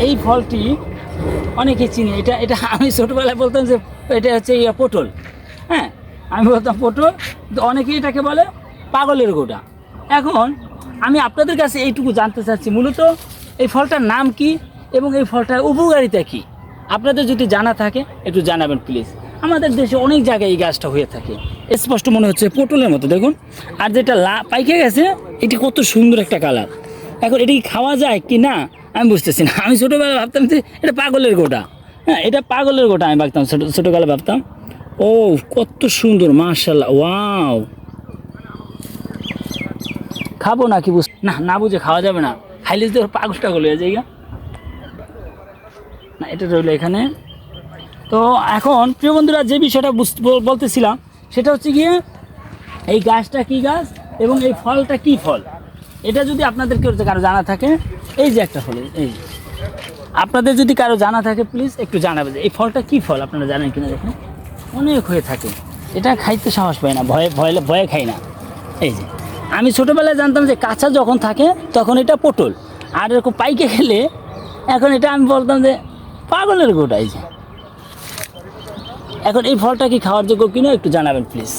এই ফলটি অনেকে চিনি, এটা এটা আমি ছোটোবেলায় বলতাম যে এটা হচ্ছে পটল। হ্যাঁ, আমি বলতাম পটল, তো অনেকেই এটাকে বলে পাগলের গোটা। এখন আমি আপনাদের কাছে এইটুকু জানতে চাচ্ছি, মূলত এই ফলটার নাম কি এবং এই ফলটার উপকারিতা কী? আপনাদের যদি জানা থাকে একটু জানাবেন প্লিজ। আমাদের দেশে অনেক জায়গায় এই গাছটা হয়ে থাকে, স্পষ্ট মনে হচ্ছে পটলের মতো, দেখুন। আর যেটা পাইকে গেছে, এটি কত সুন্দর একটা কালার। এখন এটি কি খাওয়া যায় কি না আমি বুঝতেছি না। আমি ছোটোবেলায় ভাবতাম যে এটা পাগলের গোটা। হ্যাঁ, এটা পাগলের গোটা আমি ভাবতাম, ছোটোবেলায় ভাবতাম। ও কত সুন্দর, মাশাআল্লাহ, ওয়াও। খাবো না কি না, না বুঝে খাওয়া যাবে না, খাইলে তো পাগল টাগল হয়ে যায় না। এটা রইলো এখানে। তো এখন প্রিয় বন্ধুরা, যে বিষয়টা বলতেছিলাম সেটা হচ্ছে গিয়ে এই গাছটা কি গাছ এবং এই ফলটা কি ফল, এটা যদি আপনাদের কেউ কারো জানা থাকে, এই যে একটা ফল, এই আপনাদের যদি কারো জানা থাকে প্লিজ একটু জানাবে যে এই ফলটা কি ফল, আপনারা জানেন কিনা। দেখুন অনেক হয়ে থাকে, এটা খাইতে সাহস পায় না, ভয়ে খাই না। এই যে আমি ছোটোবেলায় জানতাম যে কাঁচা যখন থাকে তখন এটা পটল, আর এরকম পাইকে খেলে এখন এটা আমি বলতাম যে পাগলের গোটা। এই যে এখন এই ফলটা কি খাওয়ার যোগ্য কিনা একটু জানাবেন প্লিজ।